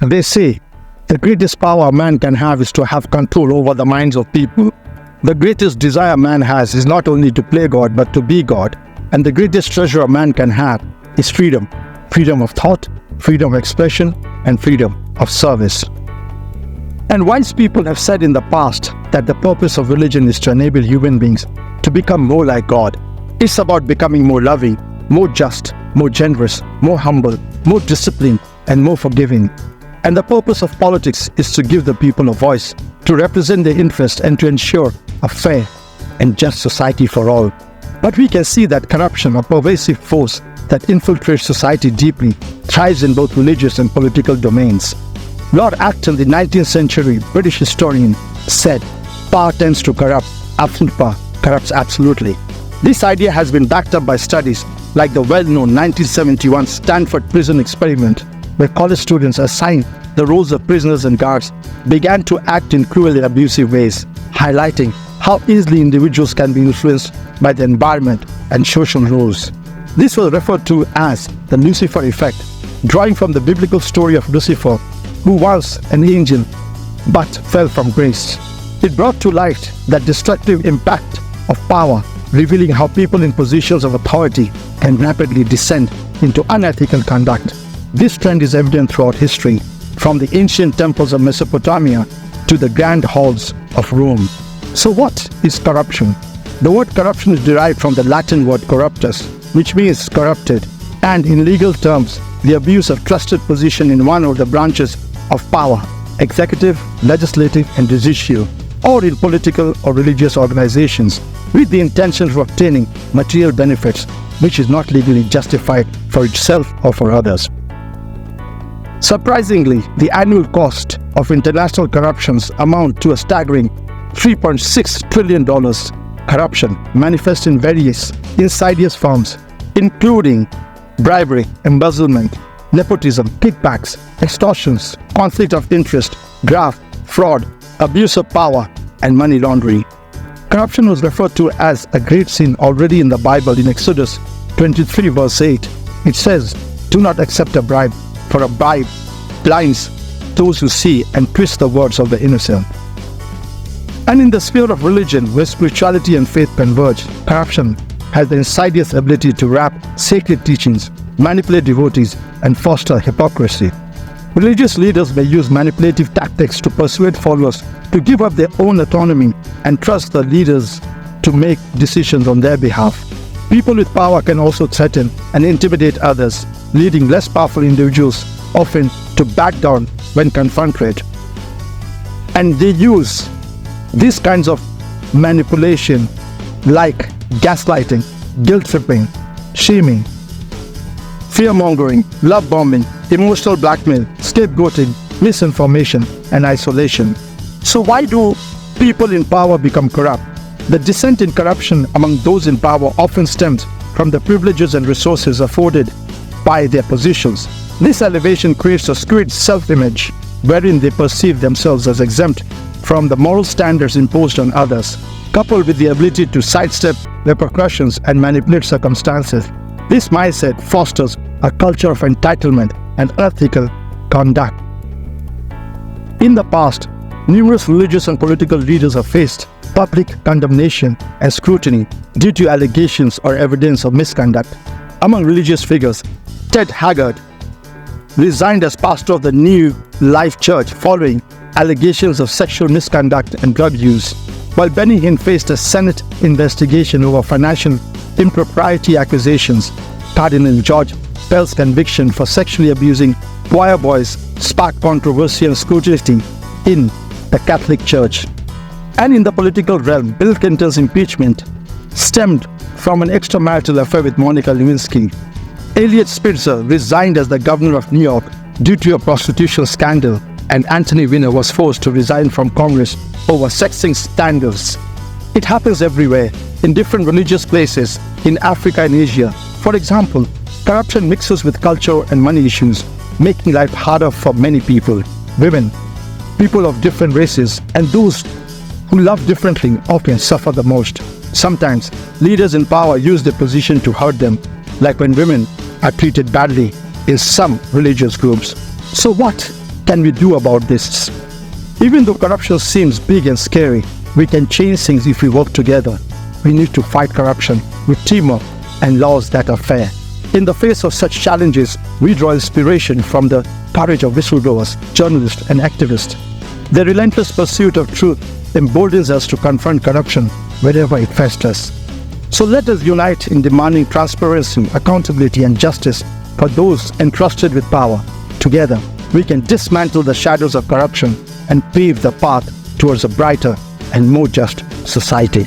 They say the greatest power a man can have is to have control over the minds of people. The greatest desire man has is not only to play God but to be God. And the greatest treasure a man can have is freedom. Freedom of thought, freedom of expression, and freedom of service. And wise people have said in the past that the purpose of religion is to enable human beings to become more like God. It's about becoming more loving, more just, more generous, more humble, more disciplined, and more forgiving. And the purpose of politics is to give the people a voice, to represent their interests, and to ensure a fair and just society for all. But we can see that corruption, a pervasive force that infiltrates society deeply, thrives in both religious and political domains. Lord Acton, the 19th century British historian, said, "Power tends to corrupt, absolute power corrupts absolutely." This idea has been backed up by studies like the well-known 1971 Stanford prison experiment, where college students assigned the roles of prisoners and guards began to act in cruel and abusive ways, highlighting how easily individuals can be influenced by the environment and social rules. This was referred to as the Lucifer effect, drawing from the biblical story of Lucifer, who was an angel but fell from grace. It brought to light that destructive impact of power, revealing how people in positions of authority can rapidly descend into unethical conduct. This trend is evident throughout history, from the ancient temples of Mesopotamia to the grand halls of Rome. So what is corruption? The word corruption is derived from the Latin word corruptus, which means corrupted, and in legal terms, the abuse of trusted position in one of the branches of power, executive, legislative, and judicial, or in political or religious organizations, with the intention of obtaining material benefits, which is not legally justified for itself or for others. Surprisingly, the annual cost of international corruptions amount to a staggering $3.6 trillion. Corruption manifests in various insidious forms, including bribery, embezzlement, nepotism, kickbacks, extortions, conflict of interest, graft, fraud, abuse of power, and money laundering. Corruption was referred to as a great sin already in the Bible in Exodus 23 verse 8. It says, "Do not accept a bribe, for a bribe blinds those who see and twist the words of the innocent." And in the sphere of religion, where spirituality and faith converge, corruption has the insidious ability to wrap sacred teachings, manipulate devotees, and foster hypocrisy. Religious leaders may use manipulative tactics to persuade followers to give up their own autonomy and trust the leaders to make decisions on their behalf. People with power can also threaten and intimidate others, leading less powerful individuals often to back down when confronted. And they use these kinds of manipulation like gaslighting, guilt-tripping, shaming, fear-mongering, love-bombing, emotional blackmail, scapegoating, misinformation, and isolation. So why do people in power become corrupt? The descent in corruption among those in power often stems from the privileges and resources afforded by their positions. This elevation creates a skewed self-image wherein they perceive themselves as exempt from the moral standards imposed on others, coupled with the ability to sidestep repercussions and manipulate circumstances. This mindset fosters a culture of entitlement and unethical conduct. In the past, numerous religious and political leaders have faced public condemnation and scrutiny due to allegations or evidence of misconduct. Among religious figures, Ted Haggard resigned as pastor of the New Life Church following allegations of sexual misconduct and drug use, while Benny Hinn faced a Senate investigation over financial impropriety accusations. Cardinal George Pell's conviction for sexually abusing choir boys sparked controversy and scrutiny in the Catholic Church. And in the political realm, Bill Clinton's impeachment stemmed from an extramarital affair with Monica Lewinsky. Elliot Spitzer resigned as the governor of New York due to a prostitution scandal, and Anthony Weiner was forced to resign from Congress over sexting scandals. It happens everywhere, in different religious places, in Africa and Asia. For example, corruption mixes with culture and money issues, making life harder for many people. Women, people of different races, and those who love differently often suffer the most. Sometimes, leaders in power use their position to hurt them, like when women are treated badly in some religious groups. So what can we do about this? Even though corruption seems big and scary, we can change things if we work together. We need to fight corruption with teamwork and laws that are fair. In the face of such challenges, we draw inspiration from the courage of whistleblowers, journalists, and activists. Their relentless pursuit of truth emboldens us to confront corruption wherever it festers. So let us unite in demanding transparency, accountability, and justice for those entrusted with power. Together, we can dismantle the shadows of corruption and pave the path towards a brighter and more just society.